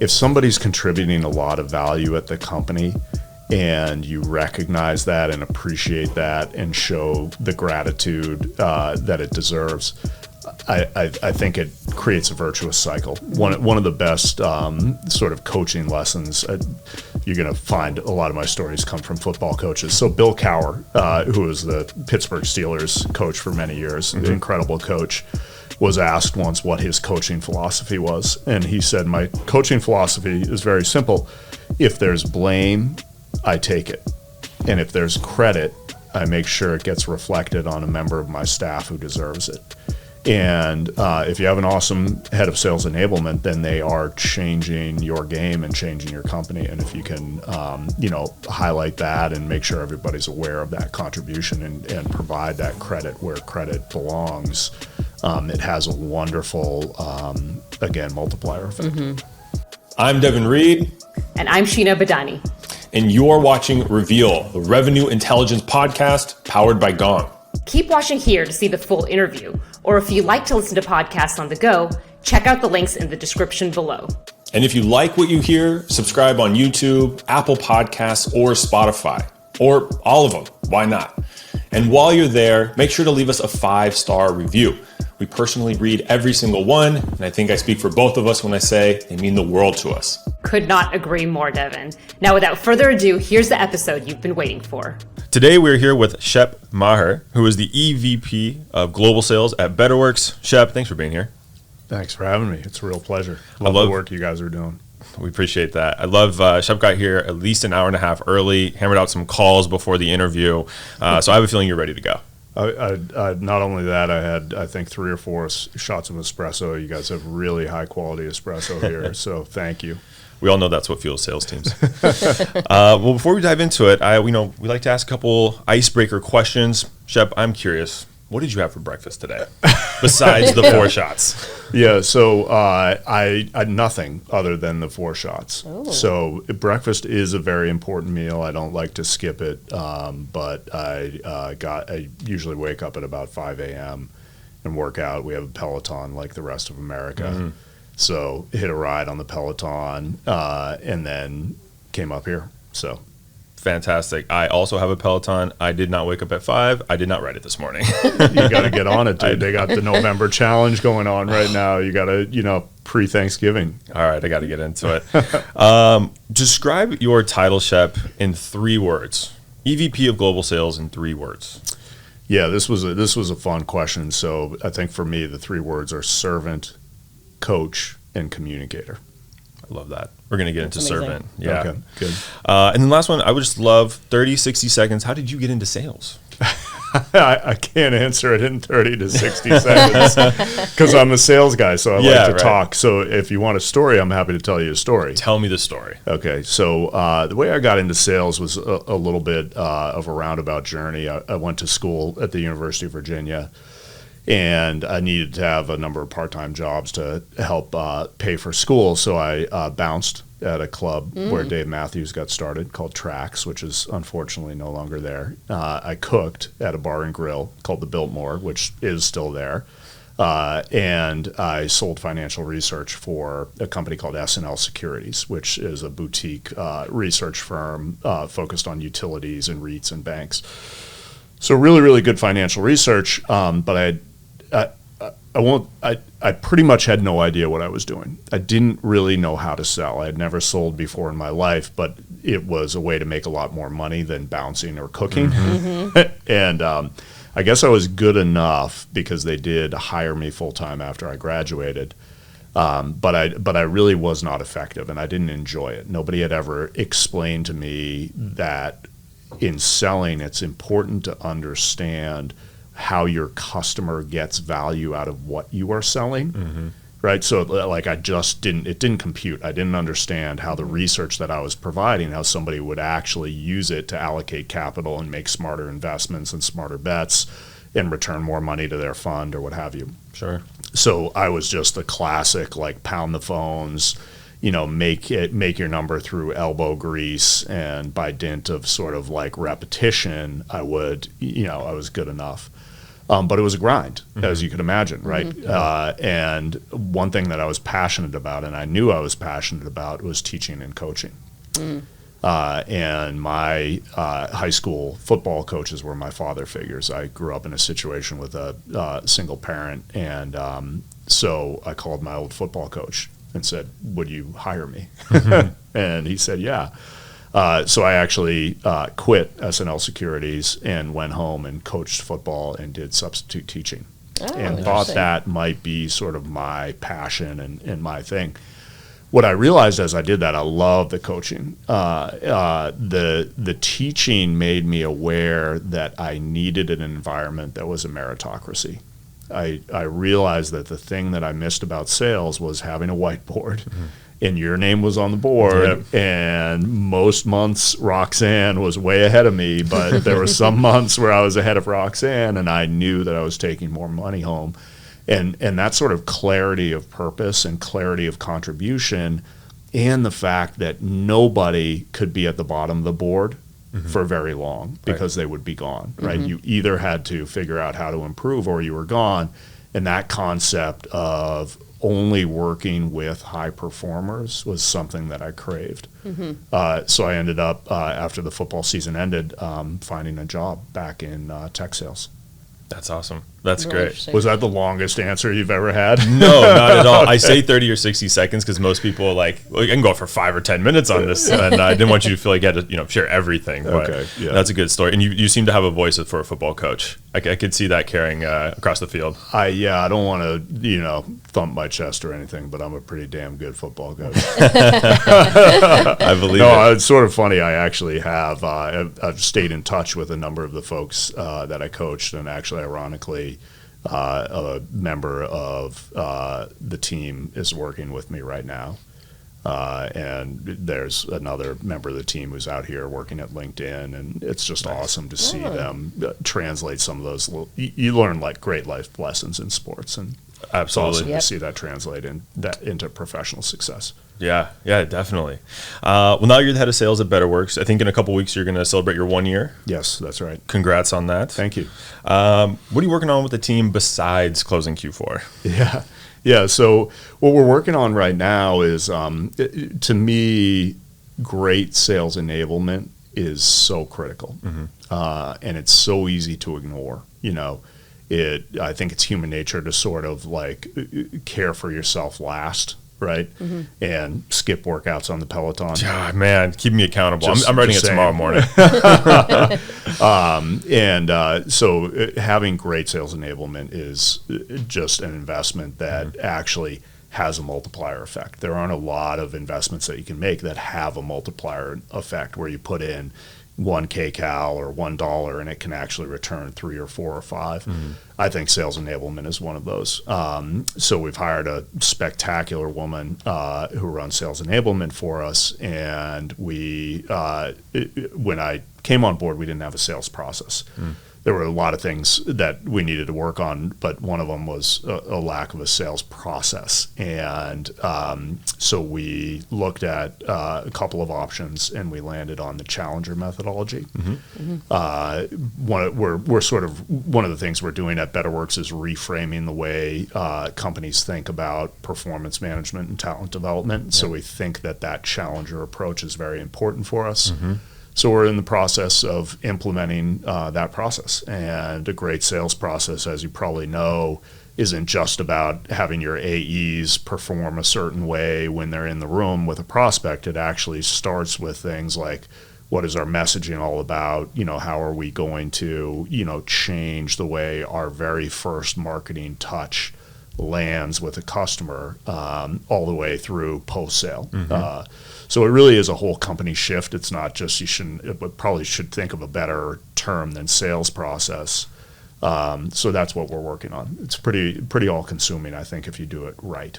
if somebody's contributing a lot of value at the company and you recognize that and appreciate that and show the gratitude that it deserves, I think it creates a virtuous cycle. One of the best sort of coaching lessons, you're going to find a lot of my stories come from football coaches. So Bill Cowher, who was the Pittsburgh Steelers coach for many years, an incredible coach, was asked once what his coaching philosophy was. And he said, my coaching philosophy is very simple. If there's blame, I take it. And if there's credit, I make sure it gets reflected on a member of my staff who deserves it. And if you have an awesome head of sales enablement, then they are changing your game and changing your company. And if you can, highlight that and make sure everybody's aware of that contribution and provide that credit where credit belongs, it has a wonderful, multiplier effect. I'm Devin Reed. And I'm Sheena Badani. And you're watching Reveal, the Revenue Intelligence podcast powered by Gong. Keep watching here to see the full interview, or if you like to listen to podcasts on the go, check out the links in the description below. And if you like what you hear, subscribe on YouTube, Apple Podcasts, or Spotify, or all of them. Why not? And while you're there, make sure to leave us a 5-star review. We personally read every single one, and I think I speak for both of us when I say they mean the world to us. Could not agree more, Devin. Now, without further ado, here's the episode you've been waiting for. Today, we're here with Shep Maher, who is the EVP of Global Sales at Betterworks. Shep, thanks for being here. Thanks for having me. It's a real pleasure. I love the work you guys are doing. We appreciate that. I love Shep got here at least an hour and a half early, hammered out some calls before the interview. So I have a feeling you're ready to go. Not only that, I had, I think, 3 or 4 shots of espresso. You guys have really high quality espresso here, so thank you. We all know that's what fuels sales teams. Well, before we dive into it, we like to ask a couple icebreaker questions. Shep, I'm curious, what did you have for breakfast today besides the 4 shots? Yeah, so I had nothing other than the 4 shots. Oh. So breakfast is a very important meal. I don't like to skip it, but I usually wake up at about 5 a.m. and work out. We have a Peloton like the rest of America. Mm-hmm. So hit a ride on the Peloton and then came up here. So fantastic. I also have a Peloton. I did not wake up at 5. I did not ride it this morning. You got to get on it, dude. They got the November challenge going on right now. You got to, pre-Thanksgiving. All right, I got to get into it. Describe your title, Shep, in 3 words. EVP of Global Sales in 3 words. Yeah, this was a fun question. So I think for me, the 3 words are servant, coach, and communicator. I love that. We're going to get into amazing. servant. Yeah. Okay, good. And then last one, I would just love 30, 60 seconds. How did you get into sales? I can't answer it in 30 to 60 seconds because I'm a sales guy, so I like to talk. So if you want a story, I'm happy to tell you a story. Tell me the story. Okay, so the way I got into sales was a little bit of a roundabout journey. I went to school at the University of Virginia, and I needed to have a number of part-time jobs to help pay for school. So I bounced at a club where Dave Matthews got started called Trax, which is unfortunately no longer there. I cooked at a bar and grill called the Biltmore, which is still there. And I sold financial research for a company called S&L Securities, which is a boutique research firm focused on utilities and REITs and banks. So really, really good financial research, but I pretty much had no idea what I was doing. I didn't really know how to sell. I had never sold before in my life, but it was a way to make a lot more money than bouncing or cooking. Mm-hmm. And I guess I was good enough because they did hire me full-time after I graduated. But I really was not effective, and I didn't enjoy it. Nobody had ever explained to me that in selling, it's important to understand how your customer gets value out of what you are selling, right? So like it didn't compute. I didn't understand how the research that I was providing, how somebody would actually use it to allocate capital and make smarter investments and smarter bets and return more money to their fund or what have you. Sure. So I was just the classic, like pound the phones, make your number through elbow grease, and by dint of sort of like repetition, I was good enough. But it was a grind, as you could imagine, right? And one thing that I was passionate about, and I knew I was passionate about, was teaching and coaching. And my high school football coaches were my father figures. I grew up in a situation with a single parent, and so I called my old football coach and said, "Would you hire me?" And he said, "Yeah." So I actually quit S&L Securities and went home and coached football and did substitute teaching, and thought that might be sort of my passion and my thing. What I realized as I did that, I love the coaching. The teaching made me aware that I needed an environment that was a meritocracy. I realized that the thing that I missed about sales was having a whiteboard, and your name was on the board, and most months Roxanne was way ahead of me, but there were some months where I was ahead of Roxanne, and I knew that I was taking more money home. And that sort of clarity of purpose and clarity of contribution, and the fact that nobody could be at the bottom of the board for very long because they would be gone, right? You either had to figure out how to improve or you were gone. And that concept of only working with high performers was something that I craved. So I ended up, after the football season ended, finding a job back in tech sales. That's awesome. That's Really great. Was that the longest answer you've ever had? No, not at all. I say 30 or 60 seconds because most people are like, well, I can go for 5 or 10 minutes on this. And I didn't want you to feel like you had to, share everything. But that's a good story. And you seem to have a voice for a football coach. I could see that carrying across the field. I don't want to, thump my chest or anything, but I'm a pretty damn good football coach. I believe it. No, it's sort of funny. I actually have, I've stayed in touch with a number of the folks that I coached, and actually, ironically, a member of the team is working with me right now. And there's another member of the team who's out here working at LinkedIn, and it's just awesome to see them translate some of those you learn like great life lessons in sports, and absolutely it's awesome to see that translate into professional success. Yeah, definitely. Well, now you're the head of sales at Betterworks. I think in a couple weeks you're going to celebrate your 1 year. Yes, that's right. Congrats on that. Thank you. What are you working on with the team besides closing Q4? Yeah. So what we're working on right now is, to me, great sales enablement is so critical, and it's so easy to ignore. I think it's human nature to sort of like care for yourself last, right? And skip workouts on the Peloton. God, man, keep me accountable. I'm writing it tomorrow morning. So having great sales enablement is just an investment that actually has a multiplier effect. There aren't a lot of investments that you can make that have a multiplier effect where you put in one kcal or $1 and it can actually return 3 or 4 or 5. I think sales enablement is one of those. So we've hired a spectacular woman who runs sales enablement for us, and we when I came on board, we didn't have a sales process. There were a lot of things that we needed to work on, but one of them was a lack of a sales process. And so we looked at a couple of options, and we landed on the challenger methodology. We're sort of, one of the things we're doing at Betterworks is reframing the way companies think about performance management and talent development. So we think that challenger approach is very important for us. So we're in the process of implementing that process. And a great sales process, as you probably know, isn't just about having your AEs perform a certain way when they're in the room with a prospect. It actually starts with things like, what is our messaging all about? How are we going to, change the way our very first marketing touch lands with a customer all the way through post-sale. So it really is a whole company shift. It's not just, probably should think of a better term than sales process. So that's what we're working on. It's pretty all-consuming, I think, if you do it right.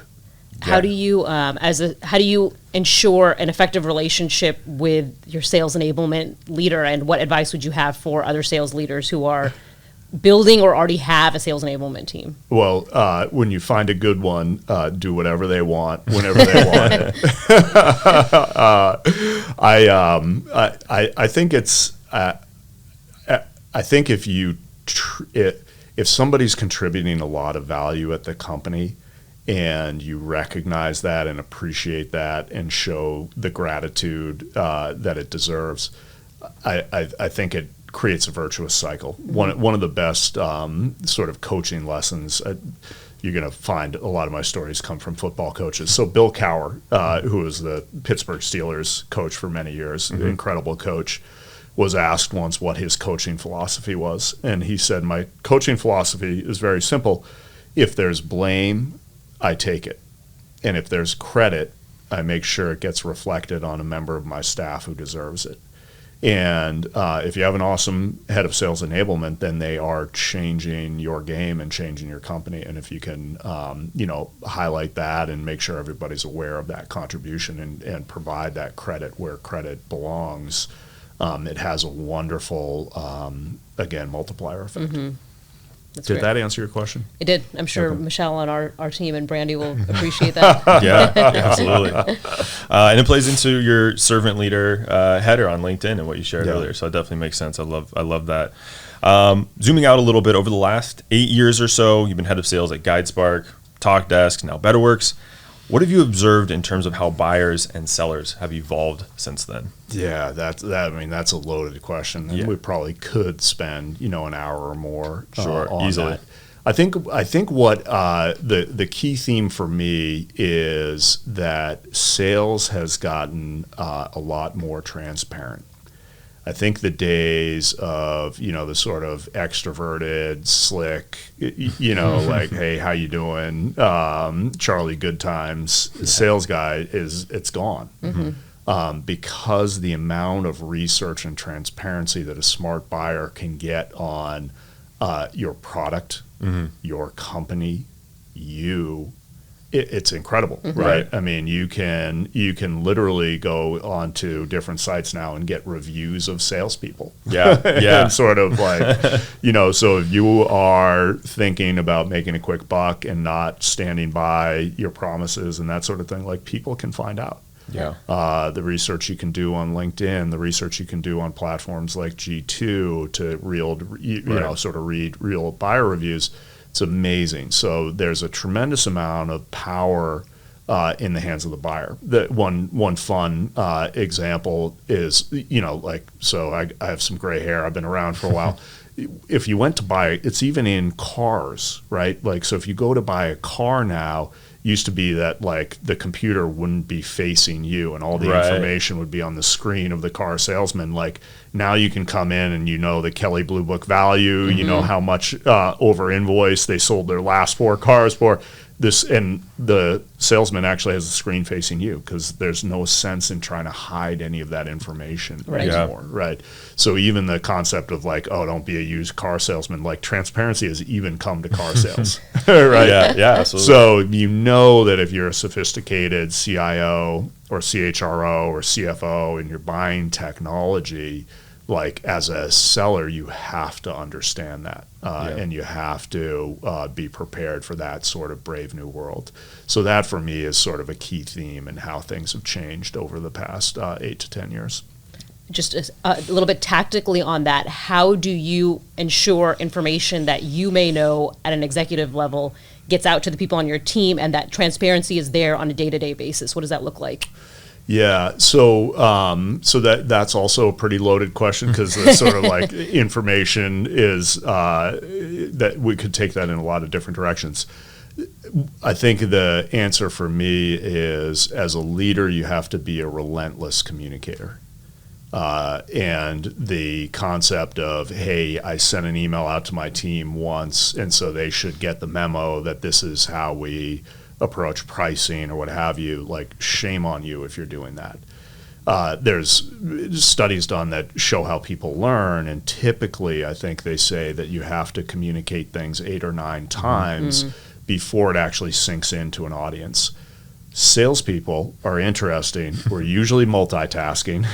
How do you how do you ensure an effective relationship with your sales enablement leader, and what advice would you have for other sales leaders who are building or already have a sales enablement team? Well, when you find a good one, do whatever they want, whenever they want it. I think it's. I think if if somebody's contributing a lot of value at the company and you recognize that and appreciate that and show the gratitude that it deserves, I think it creates a virtuous cycle. One of the best sort of coaching lessons, you're going to find a lot of my stories come from football coaches. So Bill Cowher, who was the Pittsburgh Steelers coach for many years, an incredible coach, was asked once what his coaching philosophy was. And he said, my coaching philosophy is very simple. If there's blame, I take it. And if there's credit, I make sure it gets reflected on a member of my staff who deserves it. And if you have an awesome head of sales enablement, then they are changing your game and changing your company. And if you can, highlight that and make sure everybody's aware of that contribution and provide that credit where credit belongs, it has a wonderful, multiplier effect. Did that answer your question? It did. I'm sure Michelle on our team and Brandy will appreciate that. Yeah, absolutely. And it plays into your servant leader header on LinkedIn and what you shared earlier. So it definitely makes sense. I love that. Zooming out a little bit, over the last 8 years or so, you've been head of sales at GuideSpark, TalkDesk, now Betterworks. What have you observed in terms of how buyers and sellers have evolved since then? Yeah, that's a loaded question. And we probably could spend, an hour or more on easily. That. I think what the key theme for me is that sales has gotten a lot more transparent. I think the days of, the sort of extroverted, slick, like, hey, how you doing? Charlie Good Times sales guy it's gone. Because the amount of research and transparency that a smart buyer can get on your product, your company, it's incredible, right? I mean, you can literally go onto different sites now and get reviews of salespeople. Yeah. And sort of like, so if you are thinking about making a quick buck and not standing by your promises and that sort of thing, like, people can find out. Yeah. The research you can do on LinkedIn, the research you can do on platforms like G2 to read real buyer reviews. It's amazing. So there's a tremendous amount of power in the hands of the buyer. One fun example is, I have some gray hair. I've been around for a while. If you went to buy, it's even in cars, right? Like, so if you go to buy a car now, used to be that, like, the computer wouldn't be facing you and all the information would be on the screen of the car salesman. Like, now you can come in and the Kelley Blue Book value, you know how much over invoice they sold their last 4 cars for. This, and the salesman actually has a screen facing you because there's no sense in trying to hide any of that information anymore, right? So even the concept of, like, oh, don't be a used car salesman, like, transparency has even come to car sales, right? Yeah, absolutely. So that if you're a sophisticated CIO or CHRO or CFO and you're buying technology, like, as a seller, you have to understand that, and you have to be prepared for that sort of brave new world. So that, for me, is sort of a key theme in how things have changed over the past 8 to 10 years. Just a little bit tactically on that, how do you ensure information that you may know at an executive level gets out to the people on your team and that transparency is there on a day-to-day basis? What does that look like? Yeah, so that's also a pretty loaded question because the sort of like information is that we could take that in a lot of different directions. I think the answer for me is, as a leader, you have to be a relentless communicator. And the concept of, hey, I sent an email out to my team once, and so they should get the memo that this is how we approach pricing or what have you, like, shame on you if you're doing that. There's studies done that show how people learn, and typically I think they say that you have to communicate things 8 or 9 times before it actually sinks into an audience. Salespeople are interesting. We're usually multitasking,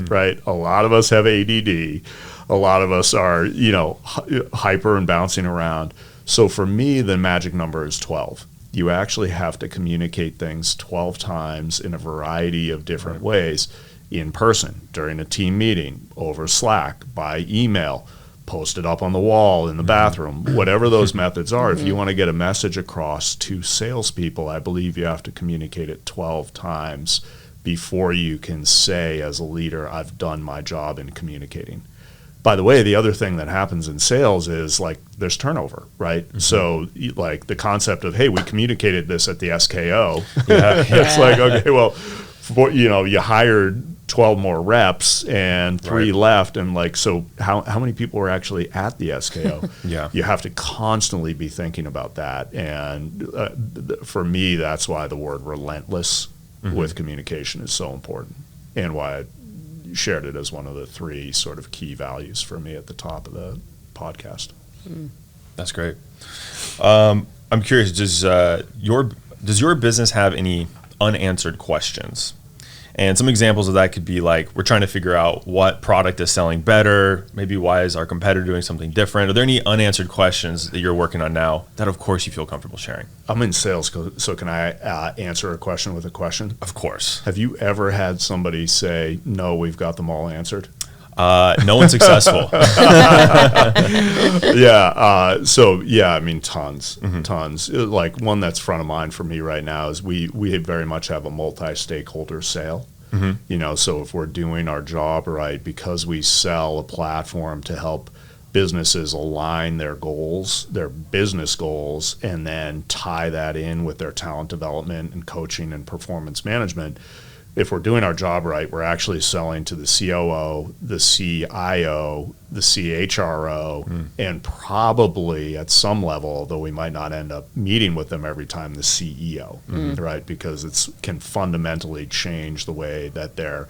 right? A lot of us have ADD. A lot of us are, hyper and bouncing around. So for me, the magic number is 12. You actually have to communicate things 12 times in a variety of different ways, in person, during a team meeting, over Slack, by email, post it up on the wall in the bathroom, whatever those methods are. If you want to get a message across to salespeople, I believe you have to communicate it 12 times before you can say as a leader, I've done my job in communicating. By the way, the other thing that happens in sales is like there's turnover, right? So like the concept of, hey, we communicated this at the SKO. It's like, okay, well, you hired 12 more reps and 3 left. And like, so how many people were actually at the SKO? You have to constantly be thinking about that. And for me, that's why the word relentless with communication is so important, and why I shared it as one of the 3 sort of key values for me at the top of the podcast. That's great. I'm curious, does your business have any unanswered questions? And some examples of that could be like, we're trying to figure out what product is selling better, maybe why is our competitor doing something different? Are there any unanswered questions that you're working on now that of course you feel comfortable sharing? I'm in sales, so can I answer a question with a question? Of course. Have you ever had somebody say, no, we've got them all answered? No one's successful. I mean, tons. Like one that's front of mind for me right now is we very much have a multi-stakeholder sale. So if we're doing our job right, because we sell a platform to help businesses align their goals, their business goals, and then tie that in with their talent development and coaching and performance management. If we're doing our job right, we're actually selling to the COO, the CIO, the CHRO, and probably at some level, although we might not end up meeting with them every time, the CEO, right? Because it can fundamentally change the way that their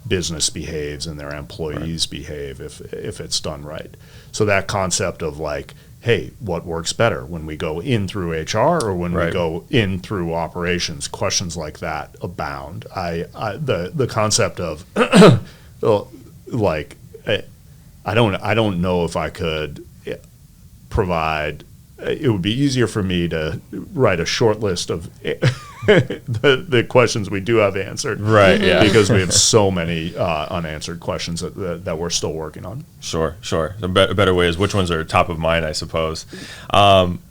business behaves and their employees behave if it's done right. So that concept of like, hey, what works better when we go in through HR or when we go in through operations? Questions like that abound. The concept of like, I don't know if I could provide. It would be easier for me to write a short list of the questions we do have answered, because we have so many unanswered questions that we're still working on. Sure. A better way is which ones are top of mind, I suppose.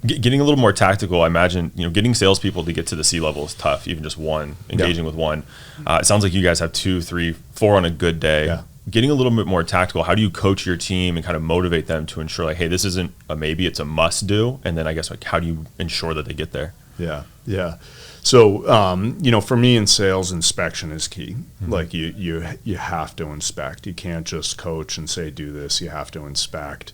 Getting a little more tactical, I imagine, getting salespeople to get to the C-level is tough, even just one, engaging with one. It sounds like you guys have 2, 3, 4 on a good day. Yeah. Getting a little bit more tactical, how do you coach your team and kind of motivate them to ensure like, hey, this isn't a maybe, it's a must do? And then I guess like, how do you ensure that they get there? Yeah. So, for me in sales, inspection is key. Like you have to inspect. You can't just coach and say, do this. You have to inspect.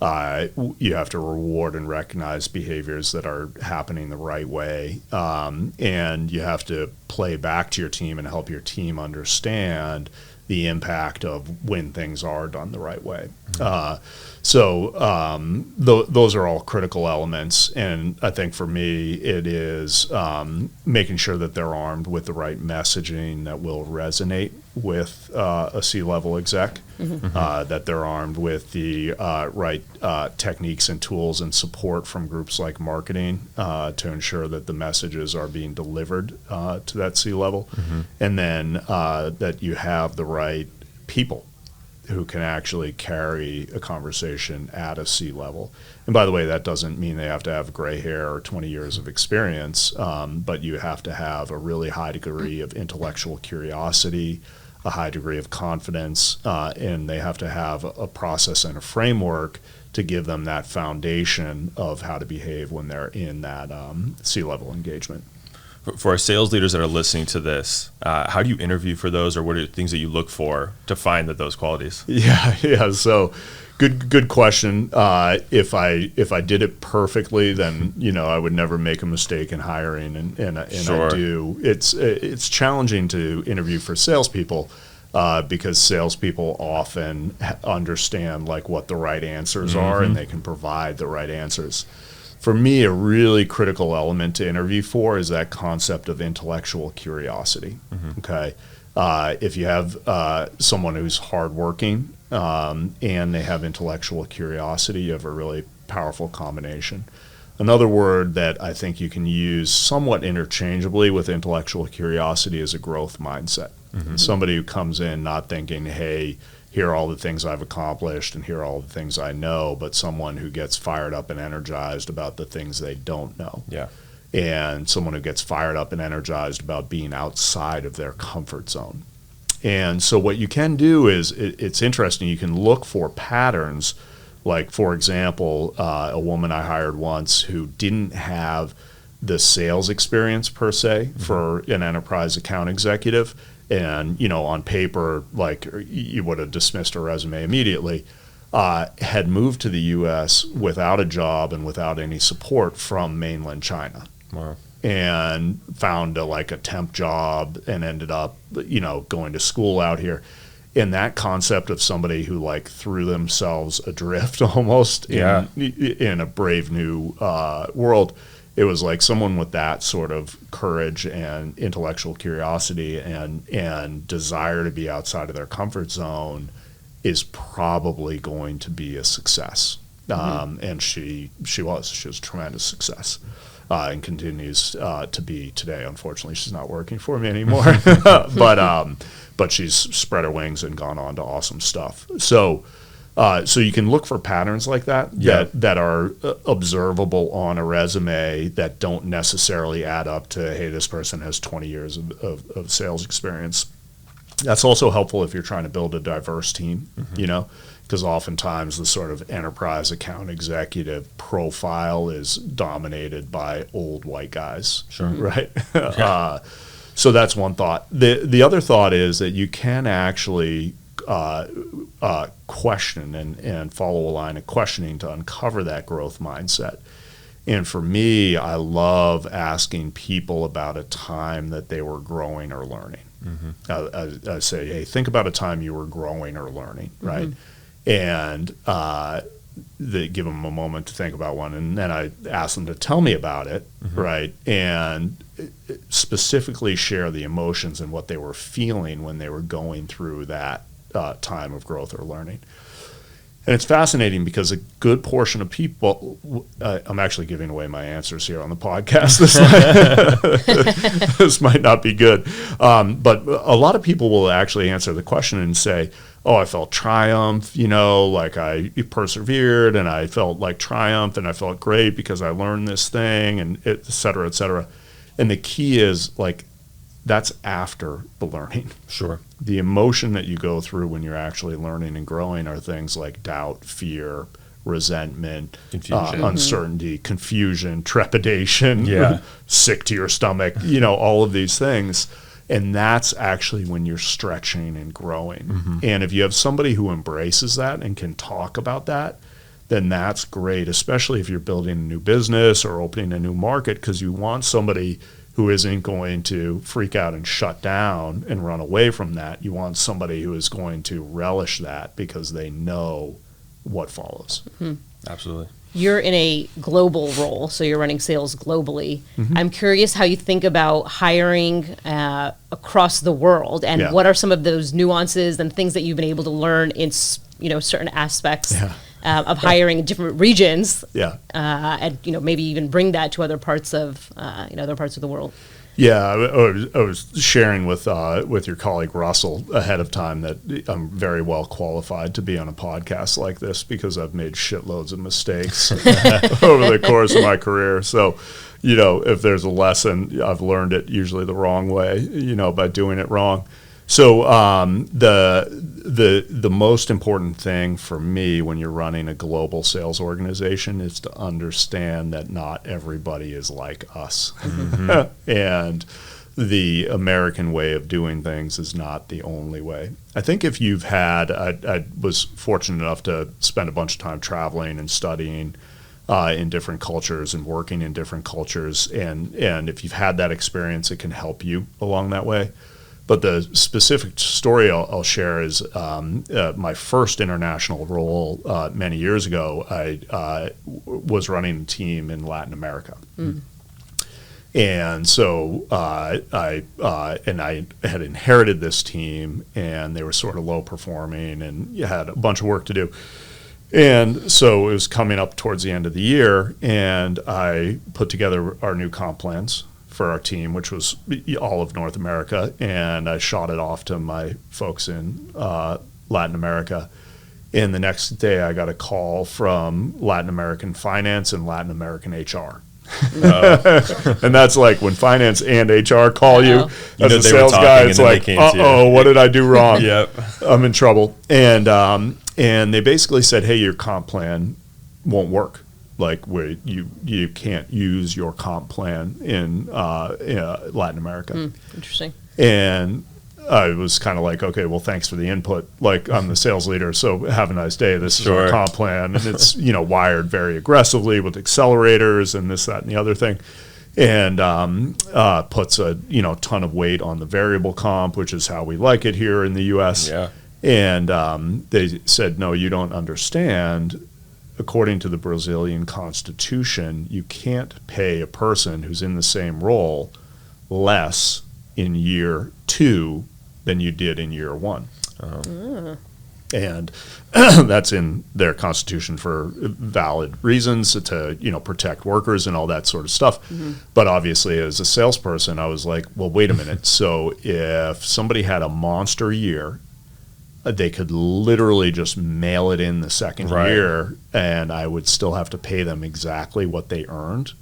You have to reward and recognize behaviors that are happening the right way. And you have to play back to your team and help your team understand the impact of when things are done the right way. Those are all critical elements. And I think for me, it is making sure that they're armed with the right messaging that will resonate with a C-level exec, that they're armed with the right techniques and tools and support from groups like marketing to ensure that the messages are being delivered to that C-level, and then that you have the right people who can actually carry a conversation at a C-level. And by the way, that doesn't mean they have to have gray hair or 20 years of experience, but you have to have a really high degree of intellectual curiosity, a high degree of confidence, and they have to have a process and a framework to give them that foundation of how to behave when they're in that C-level engagement. For our sales leaders that are listening to this, how do you interview for those, or what are things that you look for to find those qualities? Yeah. So, good question. If I did it perfectly, then I would never make a mistake in hiring, and Sure. I do. It's challenging to interview for salespeople because salespeople often understand like what the right answers are, and they can provide the right answers. For me, a really critical element to interview for is that concept of intellectual curiosity. Okay, if you have someone who's hardworking and they have intellectual curiosity, you have a really powerful combination. Another word that I think you can use somewhat interchangeably with intellectual curiosity is a growth mindset. Somebody who comes in not thinking, hey, here are all the things I've accomplished and here are all the things I know, but someone who gets fired up and energized about the things they don't know. Yeah. And someone who gets fired up and energized about being outside of their comfort zone. And so what you can do is, it's interesting, you can look for patterns. Like, for example, a woman I hired once who didn't have the sales experience per se for an enterprise account executive. And, on paper, like, you would have dismissed her resume immediately, had moved to the U.S. without a job and without any support from mainland China. Wow. And found a temp job and ended up, going to school out here. And that concept of somebody who threw themselves adrift almost in a brave new world, it was like someone with that sort of courage and intellectual curiosity and desire to be outside of their comfort zone is probably going to be a success. And she was a tremendous success. And continues to be today. Unfortunately, she's not working for me anymore. But she's spread her wings and gone on to awesome stuff. So you can look for patterns like that that are observable on a resume that don't necessarily add up to, hey, this person has 20 years of sales experience. That's also helpful if you're trying to build a diverse team, because oftentimes the sort of enterprise account executive profile is dominated by old white guys, right? So that's one thought. The other thought is that you can actually question and follow a line of questioning to uncover that growth mindset. And for me, I love asking people about a time that they were growing or learning. I say, hey, think about a time you were growing or learning, right? And they give them a moment to think about one, and then I ask them to tell me about it, right? And specifically share the emotions and what they were feeling when they were going through that time of growth or learning. And it's fascinating because a good portion of people, I'm actually giving away my answers here on the podcast. This might not be good. But a lot of people will actually answer the question and say, oh, I felt triumph, I persevered and I felt like triumph and I felt great because I learned this thing and et cetera, et cetera. And the key is that's after the learning. Sure. The emotion that you go through when you're actually learning and growing are things like doubt, fear, resentment, confusion, uncertainty, confusion, trepidation, sick to your stomach, all of these things. And that's actually when you're stretching and growing. And if you have somebody who embraces that and can talk about that, then that's great, especially if you're building a new business or opening a new market, because you want somebody who isn't going to freak out and shut down and run away from that. You want somebody who is going to relish that because they know what follows. Absolutely. You're in a global role, so you're running sales globally. I'm curious how you think about hiring across the world, and what are some of those nuances and things that you've been able to learn in certain aspects of hiring in different regions, and maybe even bring that to other parts of the world. Yeah, I was sharing with your colleague Russell ahead of time that I'm very well qualified to be on a podcast like this because I've made shitloads of mistakes over the course of my career. So, if there's a lesson, I've learned it usually the wrong way, by doing it wrong. So the most important thing for me when you're running a global sales organization is to understand that not everybody is like us. And the American way of doing things is not the only way. I think if you've had, I was fortunate enough to spend a bunch of time traveling and studying in different cultures and working in different cultures. And if you've had that experience, it can help you along that way. But the specific story I'll share is my first international role many years ago. I was running a team in Latin America. And so I had inherited this team, and they were sort of low performing and you had a bunch of work to do. And so it was coming up towards the end of the year, and I put together our new comp plans for our team, which was all of North America, and I shot it off to my folks in Latin America. And the next day, I got a call from Latin American finance and Latin American HR. And that's like when finance and HR call you as a sales guy, it's like, uh-oh, what did I do wrong? Yep. I'm in trouble. And they basically said, hey, your comp plan won't work. Like where you can't use your comp plan in Latin America. Interesting. And I was kind of like, okay, well, thanks for the input. Like, I'm the sales leader, so have a nice day. This is our comp plan, and it's wired very aggressively with accelerators and this, that, and the other thing, and puts a ton of weight on the variable comp, which is how we like it here in the U.S. Yeah. And they said, no, you don't understand. According to the Brazilian Constitution, you can't pay a person who's in the same role less in year 2 than you did in year 1. And that's in their constitution for valid reasons to protect workers and all that sort of stuff. But obviously, as a salesperson, I was like, well, wait a minute. So if somebody had a monster year, they could literally just mail it in the second year, and I would still have to pay them exactly what they earned.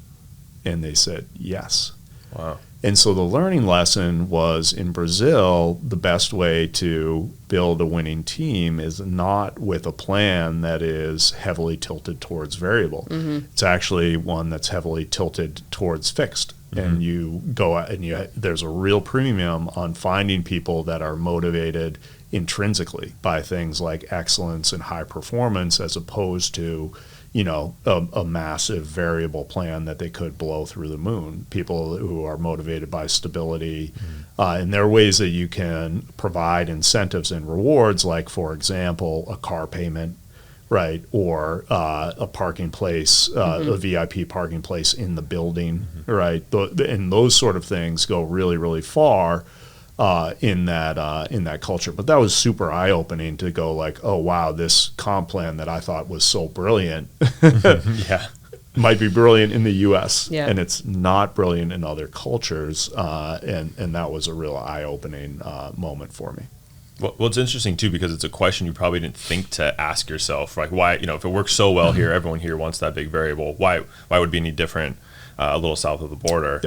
And they said yes. Wow. And so the learning lesson was, in Brazil, the best way to build a winning team is not with a plan that is heavily tilted towards variable. It's actually one that's heavily tilted towards fixed. And you go out and there's a real premium on finding people that are motivated intrinsically by things like excellence and high performance, as opposed to a massive variable plan that they could blow through the moon. People who are motivated by stability. And there are ways that you can provide incentives and rewards, like, for example, a car payment, right? Or a parking place, a VIP parking place in the building, right? And those sort of things go really, really far in that culture. But that was super eye-opening to go like, oh wow, this comp plan that I thought was so brilliant might be brilliant in the US and it's not brilliant in other cultures, and that was a real eye-opening moment for me. Well, it's interesting too, because it's a question you probably didn't think to ask yourself, like why, if it works so well here, everyone here wants that big variable, why would it be any different a little south of the border?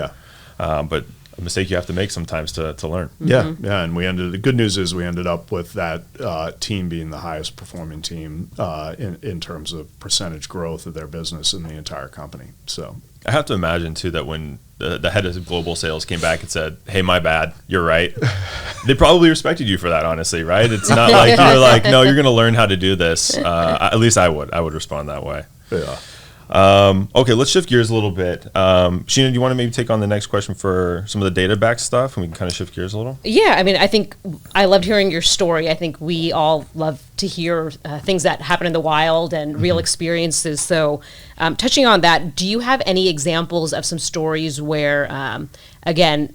But a mistake you have to make sometimes to learn. Yeah, and the good news is we ended up with that team being the highest performing team in terms of percentage growth of their business in the entire company. So I have to imagine too that when the head of global sales came back and said, hey, my bad, you're right, they probably respected you for that, honestly, right? It's not like you're like, no, you're going to learn how to do this. At least I would respond that way. Yeah. Okay, let's shift gears a little bit. Sheena, do you want to maybe take on the next question for some of the data back stuff, and we can kind of shift gears a little? Yeah, I mean, I think I loved hearing your story. I think we all love to hear things that happen in the wild and real experiences. So touching on that, do you have any examples of some stories where, again,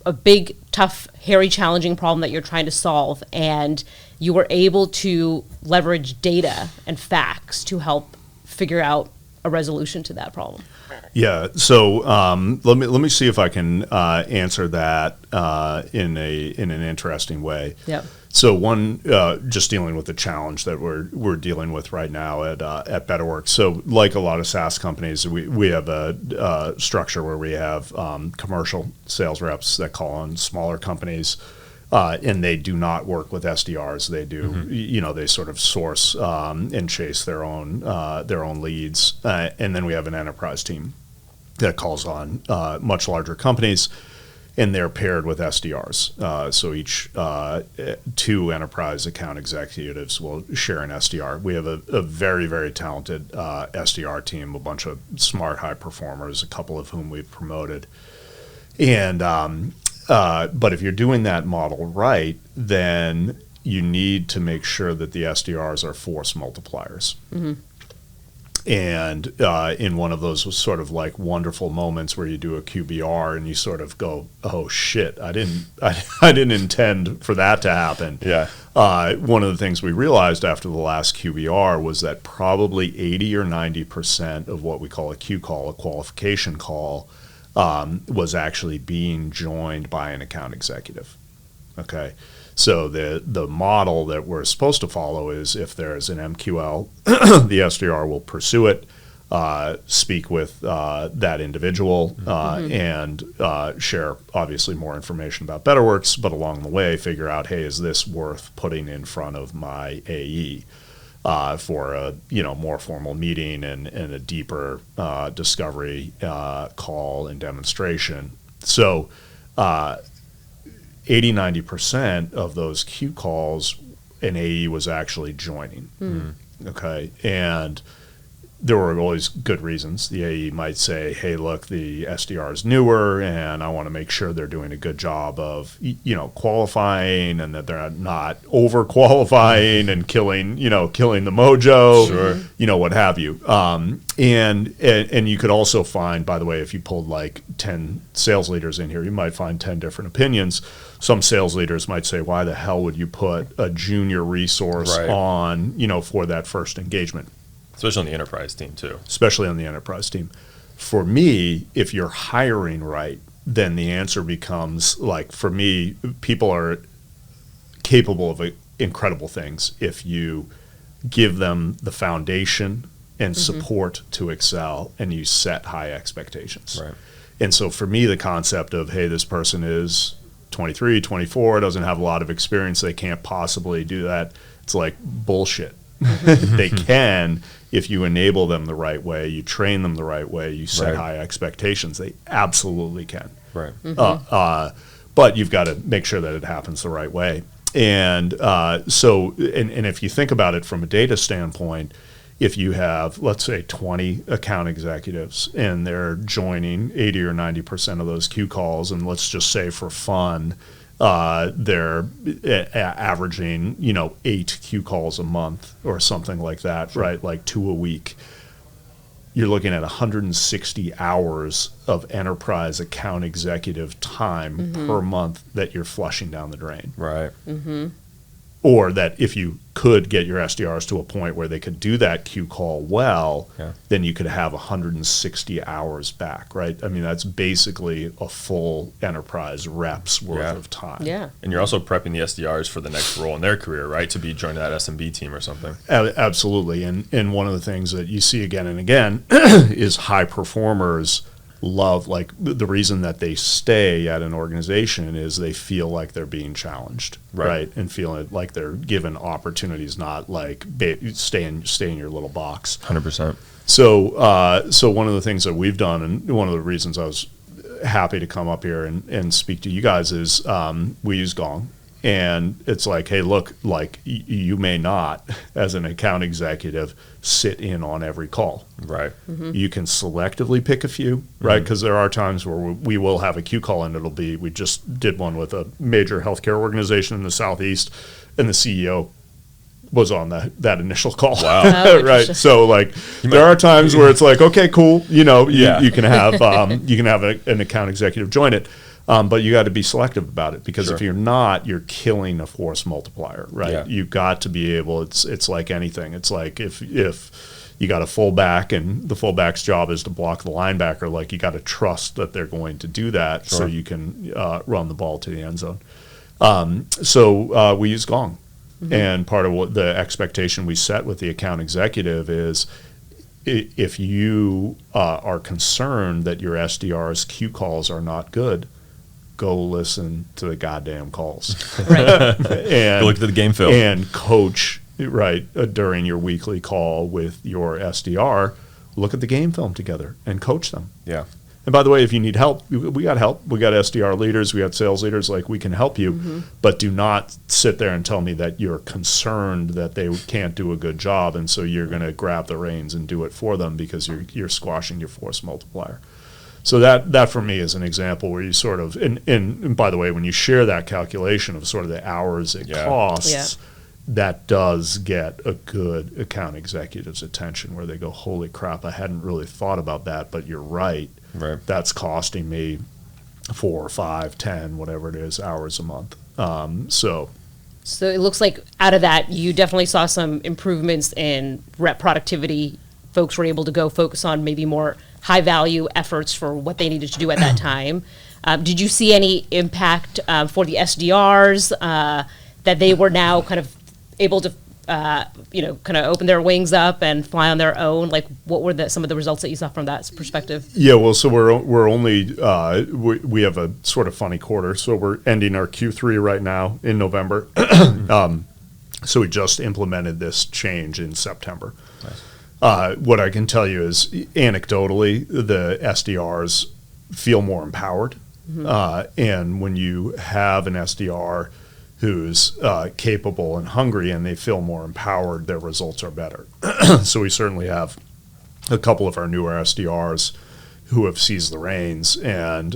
a big, tough, hairy, challenging problem that you're trying to solve, and you were able to leverage data and facts to help figure out a resolution to that problem? Yeah. So let me see if I can answer that in an interesting way. Yeah. So one, just dealing with the challenge that we're dealing with right now at Betterworks. So like a lot of SaaS companies, we have a structure where we have commercial sales reps that call on smaller companies. And they do not work with SDRs. They do, they sort of source and chase their own leads. And then we have an enterprise team that calls on much larger companies, and they're paired with SDRs. So each 2 enterprise account executives will share an SDR. We have a very, very talented SDR team, a bunch of smart high performers, a couple of whom we've promoted. And but if you're doing that model right, then you need to make sure that the SDRs are force multipliers. And in one of those sort of like wonderful moments where you do a QBR and you sort of go, oh shit, I didn't intend for that to happen. Yeah. One of the things we realized after the last QBR was that probably 80 or 90% of what we call a Q call, a qualification call, was actually being joined by an account executive. Okay. So the model that we're supposed to follow is if there's an MQL, the SDR will pursue it, speak with that individual, and share obviously more information about Betterworks, but along the way figure out, hey, is this worth putting in front of my AE for a more formal meeting and a deeper discovery call and demonstration. So 80-90% of those Q calls, an AE was actually joining. Okay, and there were always good reasons. The AE might say, hey, look, the SDR is newer and I want to make sure they're doing a good job of, qualifying and that they're not over qualifying and killing the mojo, what have you. And you could also find, by the way, if you pulled like 10 sales leaders in here, you might find 10 different opinions. Some sales leaders might say, why the hell would you put a junior resource on, for that first engagement? Especially on the enterprise team, too. Especially on the enterprise team. For me, if you're hiring right, then the answer becomes, like, for me, people are capable of incredible things if you give them the foundation and support to excel and you set high expectations. Right. And so for me, the concept of, hey, this person is 23, 24, doesn't have a lot of experience, they can't possibly do that, it's like bullshit. They can if you enable them the right way, you train them the right way, you set high expectations. They absolutely can. Right. But you've got to make sure that it happens the right way. And so if you think about it from a data standpoint, if you have, let's say, 20 account executives and they're joining 80 or 90% of those Q calls, and let's just say for fun, they're averaging, 8 Q calls a month or something like that, right? Like 2 a week. You're looking at 160 hours of enterprise account executive time per month that you're flushing down the drain. Right. Or that if you could get your SDRs to a point where they could do that Q call well, then you could have 160 hours back, right? I mean, that's basically a full enterprise rep's worth of time. Yeah. And you're also prepping the SDRs for the next role in their career, right? To be joining that SMB team or something. Absolutely. And one of the things that you see again and again is high performers love, like the reason that they stay at an organization is they feel like they're being challenged, right? And feeling like they're given opportunities, not like stay in your little box. 100%. So one of the things that we've done, and one of the reasons I was happy to come up here and speak to you guys is we use Gong. And it's like, hey, look, like you may not, as an account executive, sit in on every call. Right. You can selectively pick a few, right? Because there are times where we will have a Q call, and it'll be, we just did one with a major healthcare organization in the Southeast, and the CEO was on that initial call. Wow. Right. So like there are times where it's like, okay, cool, you can have an account executive join it. But you got to be selective about it, because if you're not, you're killing a force multiplier, right? Yeah. You've got to be able, it's like anything. It's like if you got a fullback and the fullback's job is to block the linebacker, like you got to trust that they're going to do that so you can run the ball to the end zone. So we use Gong. And part of what the expectation we set with the account executive is, if you are concerned that your SDR's Q calls are not good, go listen to the goddamn calls. Right. And Go look at the game film. and coach during your weekly call with your SDR. Look at the game film together and coach them. Yeah. And by the way, if you need help, we got help. We got SDR leaders, we got sales leaders, like we can help you. But do not sit there and tell me that you're concerned that they can't do a good job, and so you're going to grab the reins and do it for them because you're squashing your force multiplier. So that for me is an example where you sort of, and by the way, when you share that calculation of sort of the hours it costs, that does get a good account executive's attention where they go, holy crap, I hadn't really thought about that, but you're right. Right. That's costing me 4, 5, 10, whatever it is, hours a month. So it looks like out of that, you definitely saw some improvements in rep productivity. Folks were able to go focus on maybe more high value efforts for what they needed to do at that time. Did you see any impact for the SDRs that they were now kind of able to, kind of open their wings up and fly on their own? Like, what were some of the results that you saw from that perspective? Yeah, well, so we're only we have a sort of funny quarter, so we're ending our Q3 right now in November. So we just implemented this change in September. Nice. What I can tell you is, anecdotally, the SDRs feel more empowered, and when you have an SDR who's capable and hungry and they feel more empowered, their results are better. So we certainly have a couple of our newer SDRs who have seized the reins, and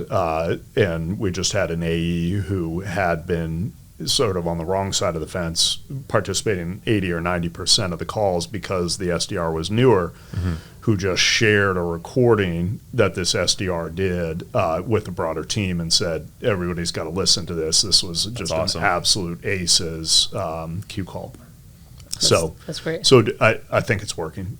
we just had an AE who had been sort of on the wrong side of the fence, participating 80 or 90% of the calls because the SDR was newer, who just shared a recording that this SDR did with the broader team and said, everybody's got to listen to this. This was just awesome. An absolute aces Q call. That's great. So I think it's working.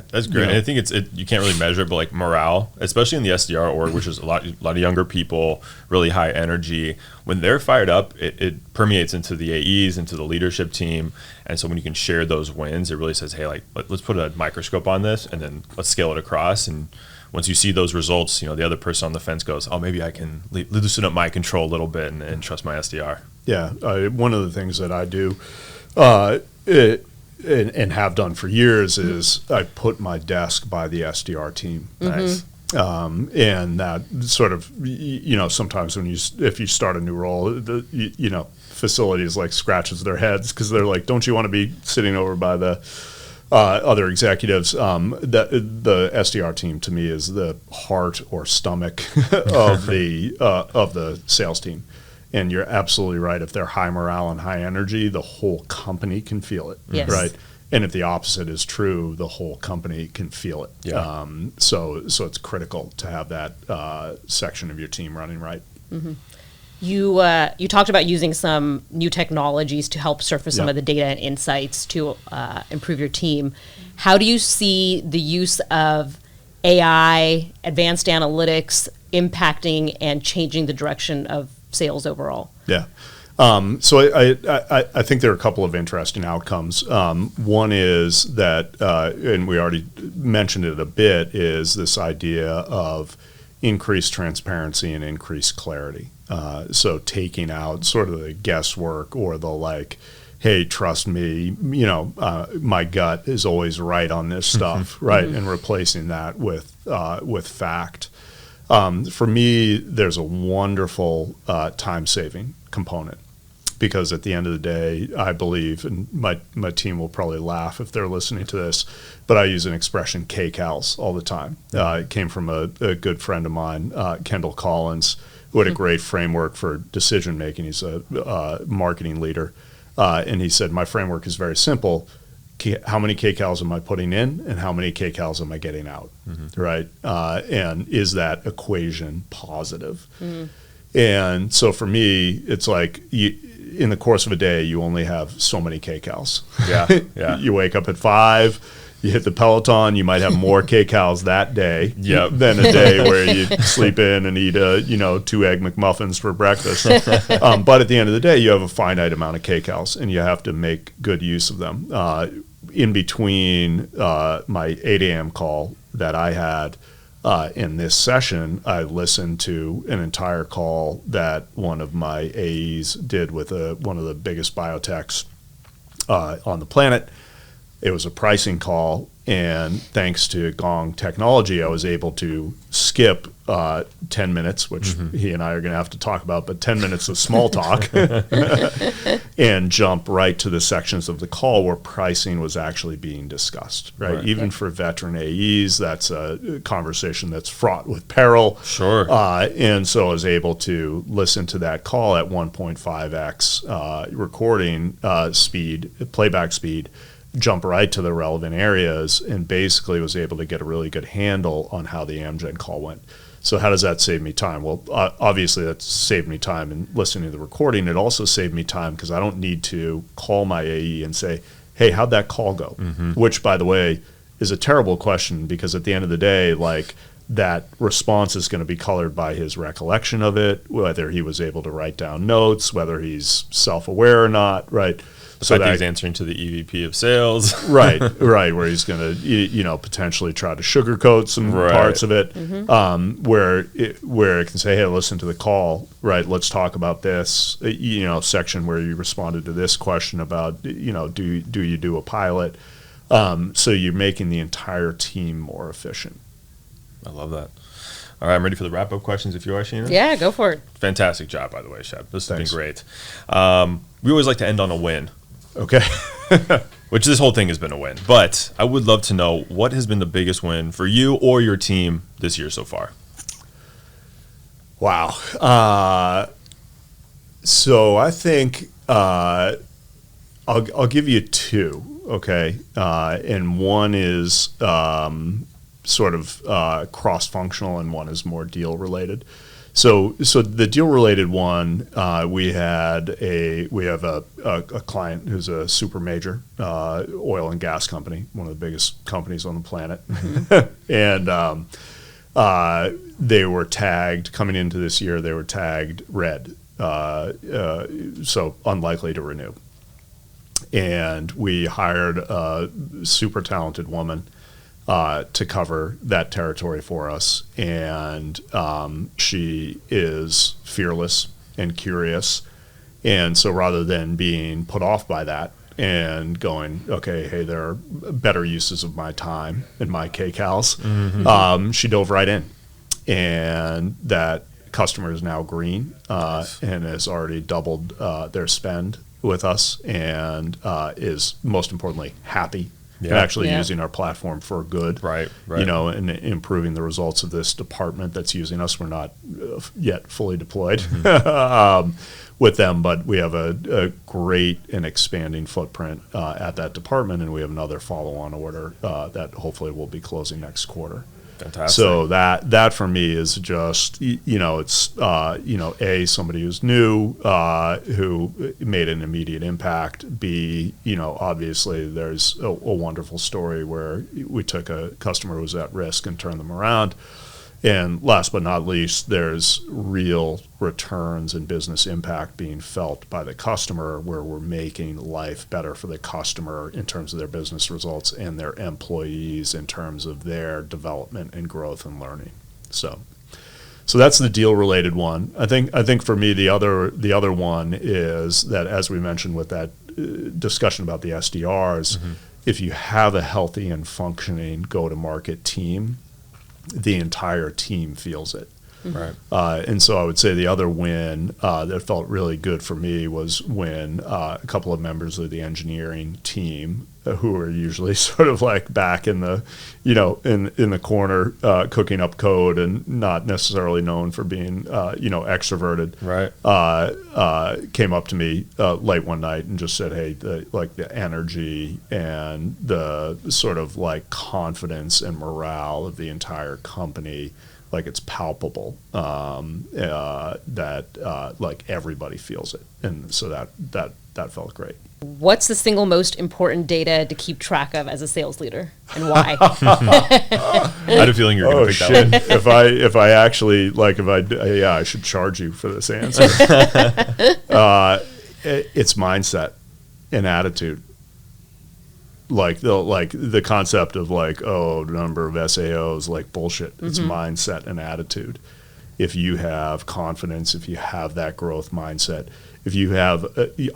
That's great. Yeah. And I think you can't really measure it, but like morale, especially in the SDR org, which is a lot of younger people, really high energy. When they're fired up, it permeates into the AEs, into the leadership team. And so when you can share those wins, it really says, hey, like let's put a microscope on this and then let's scale it across. And once you see those results, the other person on the fence goes, oh, maybe I can loosen up my control a little bit and trust my SDR. Yeah. One of the things that I do, and have done for years, is I put my desk by the SDR team. Nice. And that sort of, sometimes if you start a new role, facilities like scratches their heads because they're like, don't you want to be sitting over by the other executives? The SDR team to me is the heart or stomach of the sales team. And you're absolutely right. If they're high morale and high energy, the whole company can feel it, yes. right? And if the opposite is true, the whole company can feel it. Yeah. So it's critical to have that section of your team running right. Mm-hmm. You talked about using some new technologies to help surface some of the data and insights to improve your team. How do you see the use of AI, advanced analytics, impacting and changing the direction of sales overall? Yeah. So I think there are a couple of interesting outcomes. One is that, and we already mentioned it a bit, is this idea of increased transparency and increased clarity. So taking out sort of the guesswork or the like, hey, trust me, my gut is always right on this stuff, right? And replacing that with fact. For me, there's a wonderful time-saving component because at the end of the day, I believe, and my team will probably laugh if they're listening to this, but I use an expression, KCALs, all the time. It came from a good friend of mine, Kendall Collins, who had a great framework for decision-making. He's a marketing leader. And he said, my framework is very simple. How many KCALs am I putting in and how many KCALs am I getting out, right? And is that equation positive? And so for me, it's like in the course of a day, you only have so many KCALs. Yeah. You wake up at 5, you hit the Peloton, you might have more KCALs that day than a day where you sleep in and eat 2 Egg McMuffins for breakfast. But at the end of the day, you have a finite amount of KCALs and you have to make good use of them. In between my 8 a.m. call that I had in this session, I listened to an entire call that one of my AEs did with one of the biggest biotechs on the planet. It was a pricing call, And thanks to Gong technology, I was able to skip 10 minutes, which he and I are going to have to talk about, but 10 minutes of small talk and jump right to the sections of the call where pricing was actually being discussed, right? Even for veteran AEs, that's a conversation that's fraught with peril. Sure. And so I was able to listen to that call at 1.5x recording speed, playback speed, jump right to the relevant areas, and basically was able to get a really good handle on how the Amgen call went. So how does that save me time? Well, obviously that saved me time in listening to the recording. It also saved me time because I don't need to call my AE and say, hey, how'd that call go? Which, by the way, is a terrible question, because at the end of the day, like, that response is going to be colored by his recollection of it, whether he was able to write down notes, whether he's self-aware or not, right? The fact that he's answering to the EVP of sales. right, where he's going to, potentially try to sugarcoat some parts of it, where it can say, hey, listen to the call, right? Let's talk about this, section where you responded to this question about, do you do a pilot? So you're making the entire team more efficient. I love that. All right, I'm ready for the wrap-up questions if you are, Sheena. Yeah, go for it. Fantastic job, by the way, Shep. This Thanks. has been great. We always like to end on a win. Okay. Which this whole thing has been a win. But I would love to know, what has been the biggest win for you or your team this year so far? Wow. So I think I'll give you two, okay? And one is sort of cross-functional, and one is more deal-related. So the deal-related one, we have a client who's a super major oil and gas company, one of the biggest companies on the planet, and they were tagged coming into this year. They were tagged red, so unlikely to renew. And we hired a super talented woman to cover that territory for us, and she is fearless and curious, and so rather than being put off by that and going, okay, hey, there are better uses of my time and my kcals, she dove right in, and that customer is now green and has already doubled their spend with us, and is most importantly happy. And actually using our platform for good, right. And improving the results of this department that's using us. We're not yet fully deployed with them, but we have a great and expanding footprint at that department, and we have another follow-on order that hopefully will be closing next quarter. Fantastic. So that for me is just, it's, somebody who's new, who made an immediate impact. B, obviously there's a wonderful story where we took a customer who was at risk and turned them around. And last but not least, there's real returns and business impact being felt by the customer, where we're making life better for the customer in terms of their business results and their employees in terms of their development and growth and learning. So that's the deal related one. I think for me the other one is that, as we mentioned with that discussion about the SDRs, if you have a healthy and functioning go-to-market team, the entire team feels it. Right. And so I would say the other win that felt really good for me was when a couple of members of the engineering team, who are usually sort of like back in the, in the corner cooking up code and not necessarily known for being, extroverted, came up to me late one night and just said, hey, the energy and the sort of like confidence and morale of the entire company, like it's palpable, that like everybody feels it. And so that felt great. What's the single most important data to keep track of as a sales leader, and why? I had a feeling you're going to pick that one. If I actually I should charge you for this answer. It's mindset and attitude. Like the concept of number of SAOs, like bullshit. It's mindset and attitude. If you have confidence, if you have that growth mindset, if you have,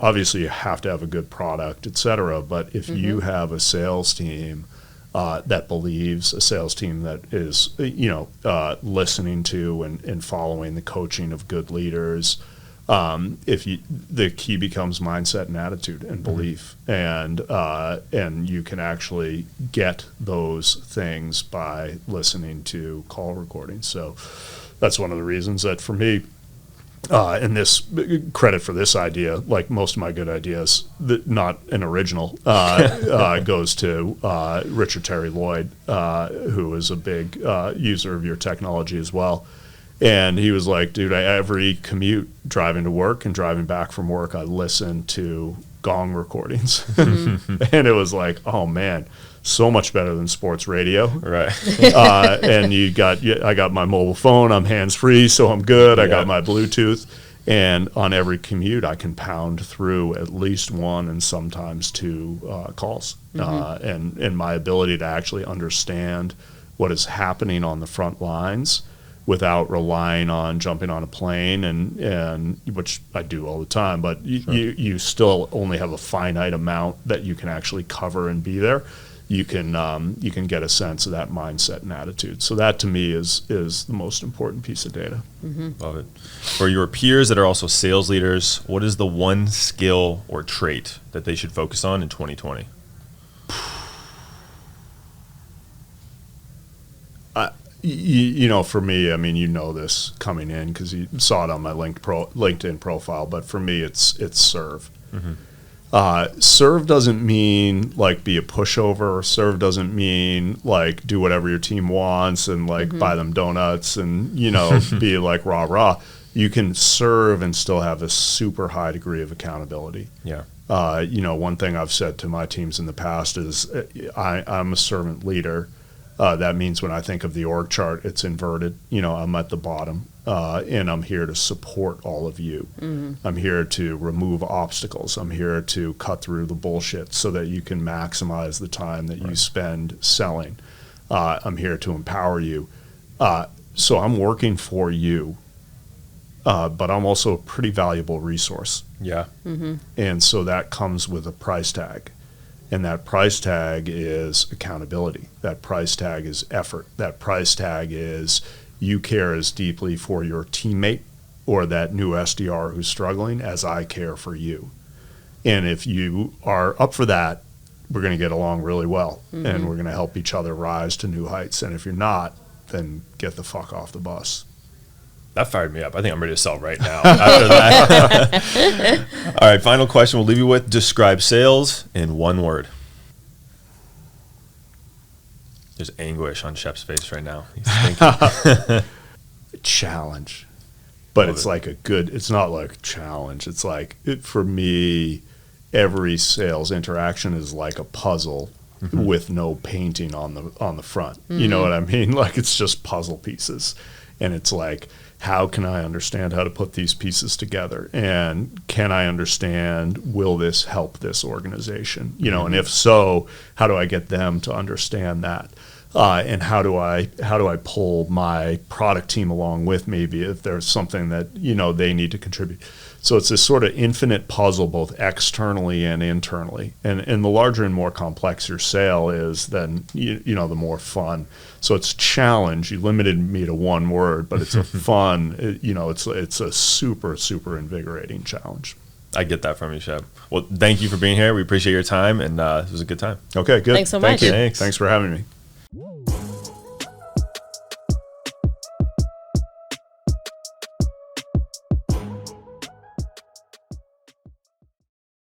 obviously you have to have a good product, et cetera, but if you have a sales team that believes, a sales team that is, listening to and following the coaching of good leaders. The key becomes mindset and attitude and belief, and you can actually get those things by listening to call recordings. So that's one of the reasons that for me, and this credit for this idea, like most of my good ideas, not an original, goes to Richard Terry Lloyd, who is a big user of your technology as well. And he was like, dude, every commute driving to work and driving back from work, I listen to Gong recordings. And it was like, oh man, so much better than sports radio. Right. And I got my mobile phone, I'm hands-free, so I'm good. I got my Bluetooth. And on every commute, I can pound through at least one and sometimes two calls. And my ability to actually understand what is happening on the front lines without relying on jumping on a plane, and which I do all the time, but you still only have a finite amount that you can actually cover and be there. You can get a sense of that mindset and attitude. So that to me is the most important piece of data. Love it. For your peers that are also sales leaders, what is the one skill or trait that they should focus on in 2020? For me, I mean, this coming in because you saw it on my LinkedIn profile, but for me, it's serve. Serve doesn't mean like be a pushover. Serve doesn't mean like do whatever your team wants and like buy them donuts and, be like rah rah. You can serve and still have a super high degree of accountability. Yeah. One thing I've said to my teams in the past is I'm a servant leader. That means when I think of the org chart, it's inverted. I'm at the bottom, and I'm here to support all of you. I'm here to remove obstacles. I'm here to cut through the bullshit so that you can maximize the time that you spend selling. I'm here to empower you. So I'm working for you, but I'm also a pretty valuable resource. Yeah. And so that comes with a price tag. And that price tag is accountability. That price tag is effort. That price tag is you care as deeply for your teammate or that new SDR who's struggling as I care for you. And if you are up for that, we're going to get along really well. And we're going to help each other rise to new heights. And if you're not, then get the fuck off the bus. That fired me up. I think I'm ready to sell right now after that. All right, final question we'll leave you with. Describe sales in one word. There's anguish on Shep's face right now. He's thinking. Challenge. But it's like it's not like challenge. It's like, for me, every sales interaction is like a puzzle with no painting on the front. You know what I mean? Like it's just puzzle pieces. And it's like, how can I understand how to put these pieces together? And can I understand, will this help this organization? And if so, how do I get them to understand that? And how do I pull my product team along with me if there's something that, they need to contribute? So it's this sort of infinite puzzle, both externally and internally. And the larger and more complex your sale is, then, the more fun. So it's challenge. You limited me to one word, but it's a fun, it's a super, super invigorating challenge. I get that from you, Shep. Well, thank you for being here. We appreciate your time, and it was a good time. Okay, good. Thanks so much. Thank you. Thanks for having me.